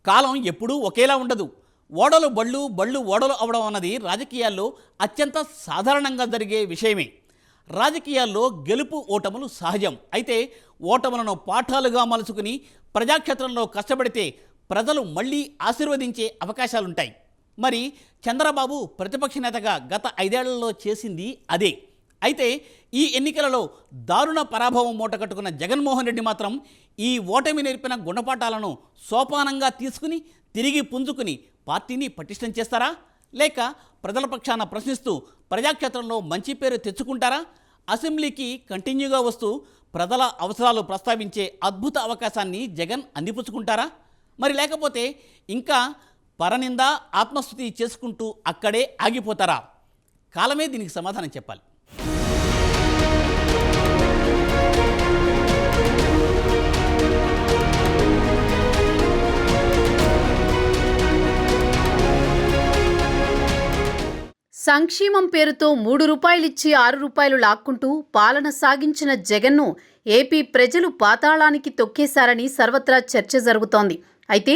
కాలం ఎప్పుడూ ఒకేలా ఉండదు. ఓడలు బళ్ళు, బళ్ళు ఓడలు అవడం అన్నది రాజకీయాల్లో అత్యంత సాధారణంగా జరిగే విషయమే. రాజకీయాల్లో గెలుపు ఓటములు సహజం. అయితే ఓటములను పాఠాలుగా మలుచుకుని ప్రజాక్షేత్రంలో కష్టపడితే ప్రజలు మళ్ళీ ఆశీర్వదించే అవకాశాలుంటాయి. మరి చంద్రబాబు ప్రతిపక్ష నేతగా గత 5 ఏళ్లలో చేసింది అదే. అయితే ఈ ఎన్నికలలో దారుణ పరాభవం మూటకట్టుకున్న జగన్మోహన్ రెడ్డి మాత్రం ఈ ఓటమి నేర్పిన గుణపాఠాలను సోపానంగా తీసుకుని తిరిగి పుంజుకుని పార్టీని పటిష్టం చేస్తారా, లేక ప్రజల పక్షాన ప్రశ్నిస్తూ ప్రజాక్షేత్రంలో మంచి పేరు తెచ్చుకుంటారా? అసెంబ్లీకి కంటిన్యూగా వస్తూ ప్రజల అవసరాలు ప్రస్తావించే అద్భుత అవకాశాన్ని జగన్ అందిపుచ్చుకుంటారా? మరి లేకపోతే ఇంకా పరనింద ఆత్మస్తుతి చేసుకుంటూ అక్కడే ఆగిపోతారా? కాలమే దీనికి సమాధానం చెప్పాలి. సంక్షేమం పేరుతో 3 రూపాయలిచ్చి 6 రూపాయలు లాక్కుంటూ పాలన సాగించిన జగన్ను ఏపీ ప్రజలు పాతాళానికి తొక్కేశారని సర్వత్రా చర్చ జరుగుతోంది. అయితే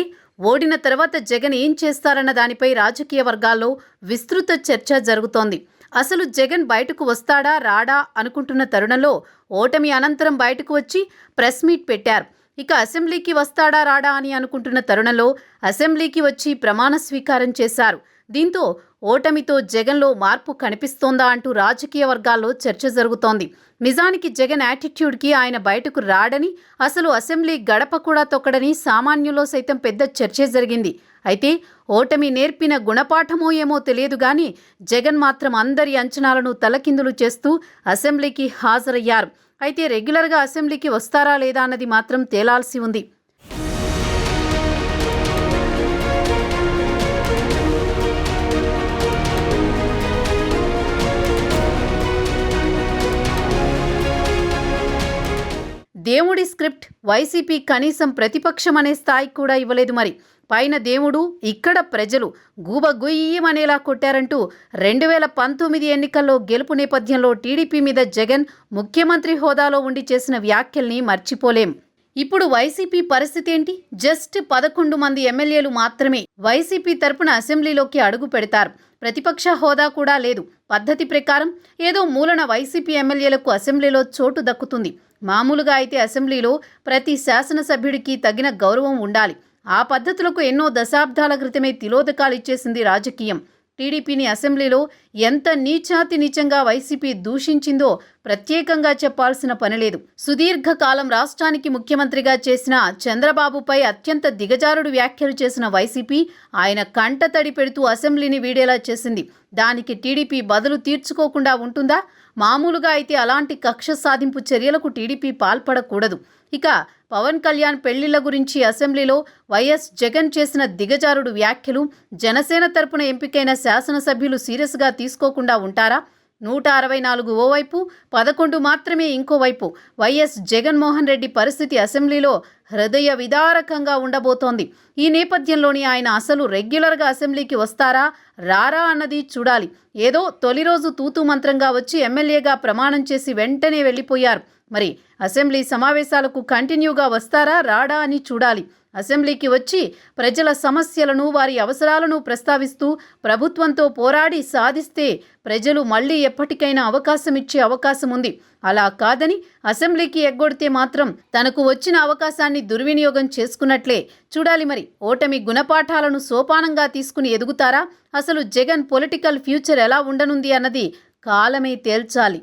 ఓడిన తర్వాత జగన్ ఏం చేస్తారన్న దానిపై రాజకీయ వర్గాల్లో విస్తృత చర్చ జరుగుతోంది. అసలు జగన్ బయటకు వస్తాడా రాడా అనుకుంటున్న తరుణంలో ఓటమి అనంతరం బయటకు వచ్చి ప్రెస్ మీట్ పెట్టారు. ఇక అసెంబ్లీకి వస్తాడా రాడా అని అనుకుంటున్న తరుణంలో అసెంబ్లీకి వచ్చి ప్రమాణ స్వీకారం చేశారు. దీంతో ఓటమితో జగన్లో మార్పు కనిపిస్తోందా అంటూ రాజకీయ వర్గాల్లో చర్చ జరుగుతోంది. నిజానికి జగన్ యాటిట్యూడ్కి ఆయన బయటకు రాడని, అసలు అసెంబ్లీ గడప కూడా తొక్కడని సామాన్యుల్లో సైతం పెద్ద చర్చే జరిగింది. అయితే ఓటమి నేర్పిన గుణపాఠమో ఏమో తెలియదు గాని జగన్ మాత్రం అందరి అంచనాలను తలకిందులు చేస్తూ అసెంబ్లీకి హాజరయ్యారు. అయితే రెగ్యులర్గా అసెంబ్లీకి వస్తారా లేదా అన్నది మాత్రం తేలాల్సి ఉంది. దేవుడి స్క్రిప్ట్ వైసీపీ కనీసం ప్రతిపక్షం అనే స్థాయికి కూడా ఇవ్వలేదు. మరి పైన దేవుడు, ఇక్కడ ప్రజలు గూబగుయ్యమనేలా కొట్టారంటూ 2019 ఎన్నికల్లో గెలుపు నేపథ్యంలో టీడీపీ మీద జగన్ ముఖ్యమంత్రి హోదాలో ఉండి చేసిన వ్యాఖ్యల్ని మర్చిపోలేం. ఇప్పుడు వైసీపీ పరిస్థితి ఏంటి? జస్ట్ 11 మంది ఎమ్మెల్యేలు మాత్రమే వైసీపీ తరపున అసెంబ్లీలోకి అడుగు పెడతారు. ప్రతిపక్ష హోదా కూడా లేదు. పద్ధతి ప్రకారం ఏదో మూలన వైసీపీ ఎమ్మెల్యేలకు అసెంబ్లీలో చోటు దక్కుతుంది. మామూలుగా అయితే అసెంబ్లీలో ప్రతి శాసనసభ్యుడికి తగిన గౌరవం ఉండాలి. ఆ పద్ధతులకు ఎన్నో దశాబ్దాల క్రితమే తిలోదకాలు ఇచ్చేసింది రాజకీయం. టీడీపీని అసెంబ్లీలో ఎంత నీచాతి నీచంగా వైసీపీ దూషించిందో ప్రత్యేకంగా చెప్పాల్సిన పనిలేదు. సుదీర్ఘకాలం రాష్ట్రానికి ముఖ్యమంత్రిగా చేసిన చంద్రబాబుపై అత్యంత దిగజారుడు వ్యాఖ్యలు చేసిన వైసీపీ ఆయన కంటతడి పెడుతూ అసెంబ్లీని వీడేలా చేసింది. దానికి టీడీపీ బదులు తీర్చుకోకుండా ఉంటుందా? మామూలుగా అయితే అలాంటి కక్ష సాధింపు చర్యలకు టీడీపీ పాల్పడకూడదు. ఇక పవన్ కళ్యాణ్ పెళ్లిళ్ల గురించి అసెంబ్లీలో వైఎస్ జగన్ చేసిన దిగజారుడు వ్యాఖ్యలు జనసేన తరపున ఎంపికైన శాసనసభ్యులు సీరియస్గా తీసుకోకుండా ఉంటారా? 164 ఓవైపు, 11 మాత్రమే ఇంకోవైపు. వైఎస్ జగన్మోహన్ రెడ్డి పరిస్థితి అసెంబ్లీలో హృదయ విదారకంగా ఉండబోతోంది. ఈ నేపథ్యంలోని ఆయన అసలు రెగ్యులర్గా అసెంబ్లీకి వస్తారా రారా అన్నది చూడాలి. ఏదో తొలి రోజు తూతూ మంత్రంగా వచ్చి ఎమ్మెల్యేగా ప్రమాణం చేసి వెంటనే వెళ్ళిపోయారు. మరి అసెంబ్లీ సమావేశాలకు కంటిన్యూగా వస్తారా రాడా అని చూడాలి. అసెంబ్లీకి వచ్చి ప్రజల సమస్యలను, వారి అవసరాలను ప్రస్తావిస్తూ ప్రభుత్వంతో పోరాడి సాధిస్తే ప్రజలు మళ్ళీ ఎప్పటికైనా అవకాశం ఇచ్చే అవకాశం ఉంది. అలా కాదని అసెంబ్లీకి ఎగ్గొడితే మాత్రం తనకు వచ్చిన అవకాశాన్ని దుర్వినియోగం చేసుకున్నట్లే. చూడాలి మరి ఓటమి గుణపాఠాలను సోపానంగా తీసుకుని ఎదుగుతారా? అసలు జగన్ పొలిటికల్ ఫ్యూచర్ ఎలా ఉండనుంది అన్నది కాలమే తేల్చాలి.